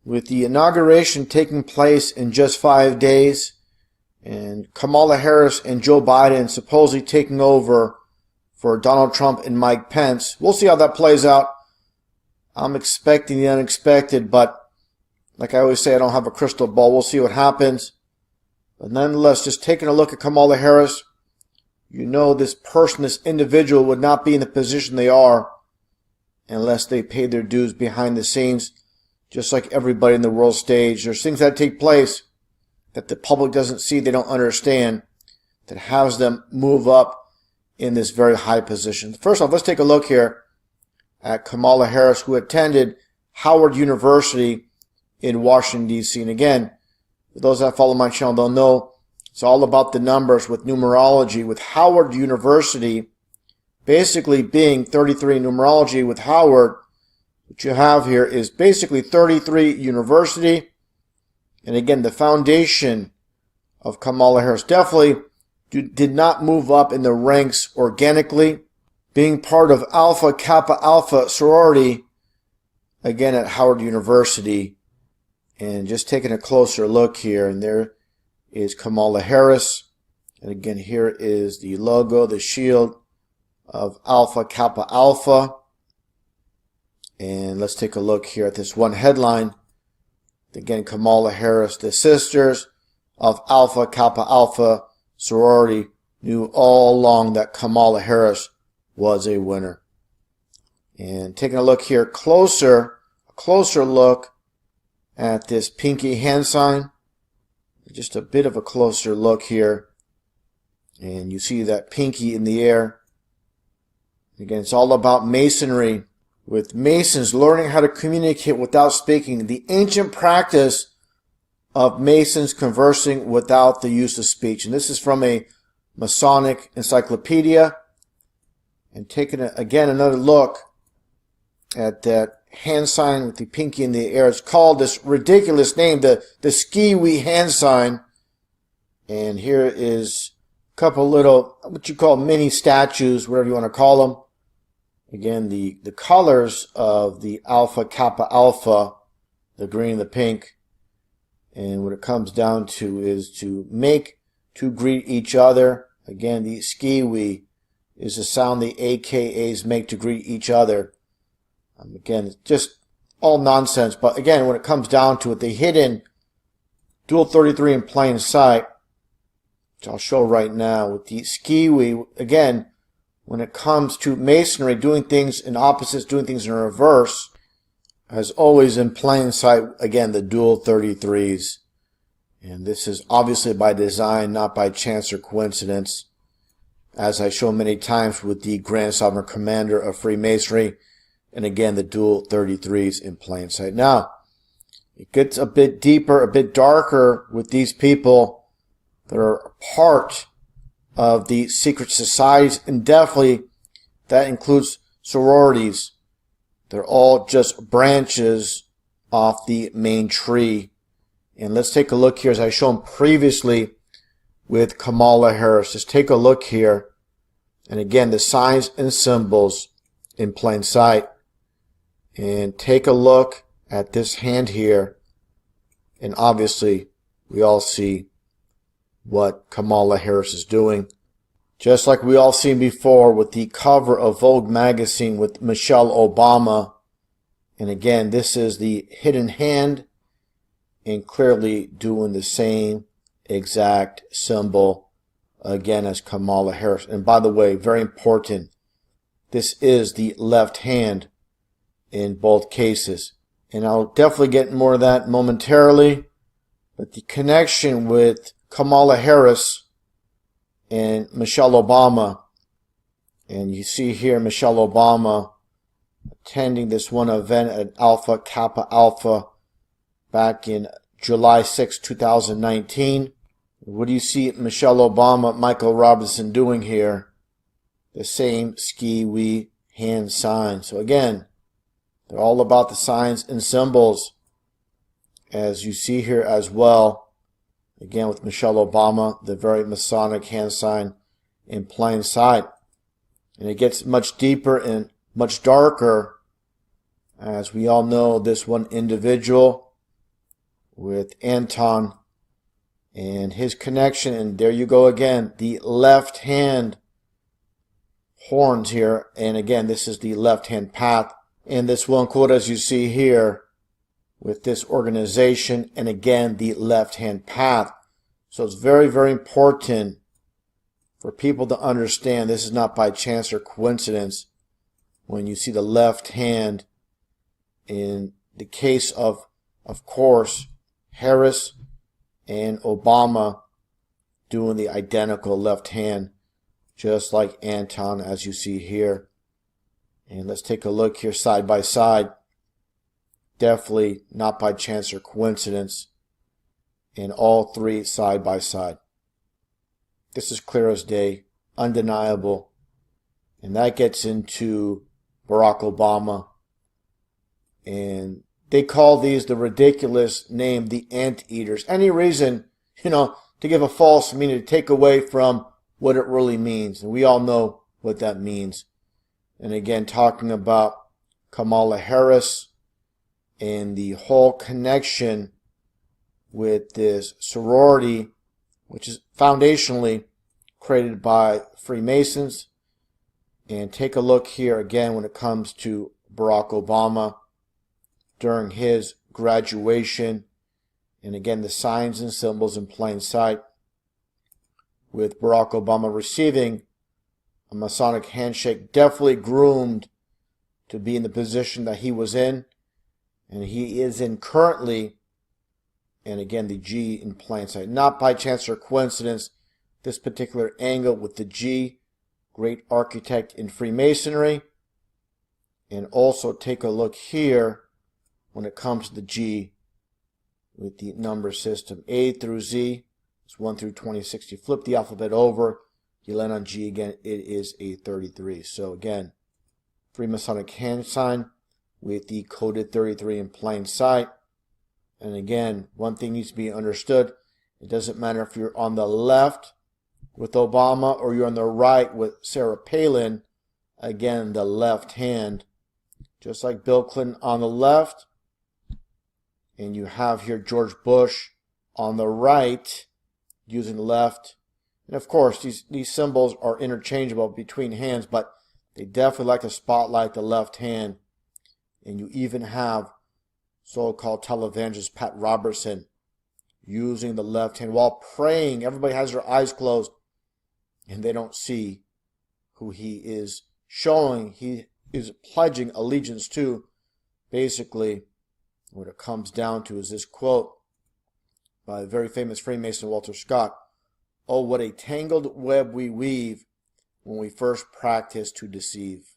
with the inauguration taking place in just 5 days, and Kamala Harris and Joe Biden supposedly taking over for Donald Trump and Mike Pence. We'll see how that plays out. I'm expecting the unexpected, but like I always say, I don't have a crystal ball. We'll see what happens. But nonetheless, just taking a look at Kamala Harris, you know this person, this individual would not be in the position they are unless they paid their dues behind the scenes, just like everybody in the world stage. There's things that take place that the public doesn't see, they don't understand, that has them move up in this very high position. First off, let's take a look here at Kamala Harris, who attended Howard University in Washington, D.C. And again, for those that follow my channel, they'll know it's all about the numbers with numerology. With Howard University basically being 33 numerology with Howard, what you have here is basically 33 University. And again, the foundation of Kamala Harris definitely did not move up in the ranks organically, being part of Alpha Kappa Alpha sorority, again at Howard University. And just taking a closer look here, and there is Kamala Harris. And again, here is the logo, the shield of Alpha Kappa Alpha. And let's take a look here at this one headline. Again, Kamala Harris, the sisters of Alpha Kappa Alpha sorority knew all along that Kamala Harris was a winner. And taking a look here, a closer look at this pinky hand sign. Just a bit of a closer look here. And you see that pinky in the air. Again, it's all about masonry. With Masons learning how to communicate without speaking. The ancient practice of Masons conversing without the use of speech. And this is from a Masonic encyclopedia. And taking, again, another look at that hand sign with the pinky in the air. It's called this ridiculous name, the ski-wee hand sign. And here is a couple little, what you call mini statues, whatever you want to call them. Again, the colors of the Alpha Kappa Alpha, the green, the pink. And what it comes down to is to make, to greet each other. Again, the ski-wee is the sound the AKAs make to greet each other. Again, it's just all nonsense. But again, when it comes down to it, the hidden dual 33 in plain sight, which I'll show right now with the ski-wee, again, when it comes to masonry, doing things in opposites, doing things in reverse, as always in plain sight, again, the dual 33s. And this is obviously by design, not by chance or coincidence, as I show many times with the Grand Sovereign Commander of Freemasonry, and again, the dual 33s in plain sight. Now, it gets a bit deeper, a bit darker with these people that are part of the secret societies, and definitely that includes sororities. They're all just branches off the main tree. And let's take a look here, as I showed previously with Kamala Harris. Just take a look here. And again, the signs and symbols in plain sight. And take a look at this hand here. And obviously, we all see what Kamala Harris is doing. Just like we all seen before with the cover of Vogue magazine with Michelle Obama. And again, this is the hidden hand, and clearly doing the same exact symbol again as Kamala Harris. And by the way, very important, this is the left hand in both cases. And I'll definitely get more of that momentarily. But the connection with Kamala Harris and Michelle Obama, and you see here Michelle Obama attending this one event at Alpha Kappa Alpha back in July 6, 2019. What do you see Michelle Obama, Michael Robinson doing here? The same ski-wee hand sign. So again, they're all about the signs and symbols, as you see here as well. Again, with Michelle Obama, the very Masonic hand sign in plain sight. And it gets much deeper and much darker, as we all know this one individual with Anton and his connection. And there you go again, the left hand horns here. And again, this is the left hand path. And this will include, as you see here, with this organization, and again, the left hand path. So it's very, very important for people to understand this is not by chance or coincidence when you see the left hand in the case of course, Harris and Obama doing the identical left hand, just like Anton, as you see here. And let's take a look here side by side. Definitely not by chance or coincidence. And all three side by side. This is clear as day, undeniable. And that gets into Barack Obama. And they call these the ridiculous name, the anteaters. Any reason, to give a false meaning, to take away from what it really means. And we all know what that means. And again, talking about Kamala Harris and the whole connection with this sorority, which is foundationally created by Freemasons. And take a look here again when it comes to Barack Obama during his graduation. And again, the signs and symbols in plain sight, with Barack Obama receiving a Masonic handshake, definitely groomed to be in the position that he was in, and he is in currently. And again, the G in plain sight. Not by chance or coincidence, this particular angle with the G, great architect in Freemasonry. And also take a look here when it comes to the G with the number system. A through Z is 1 through 26. You flip the alphabet over, you land on G again, it is a 33. So again, Freemasonic hand sign with the coded 33 in plain sight. And again, one thing needs to be understood. It doesn't matter if you're on the left with Obama or you're on the right with Sarah Palin. Again, the left hand. Just like Bill Clinton on the left. And you have here George Bush on the right using the left. And of course, these symbols are interchangeable between hands, but they definitely like to spotlight the left hand. And you even have so-called televangelist Pat Robertson using the left hand while praying. Everybody has their eyes closed and they don't see who he is showing. He is pledging allegiance to. Basically, what it comes down to is this quote by the very famous Freemason Walter Scott. "Oh, what a tangled web we weave when we first practice to deceive."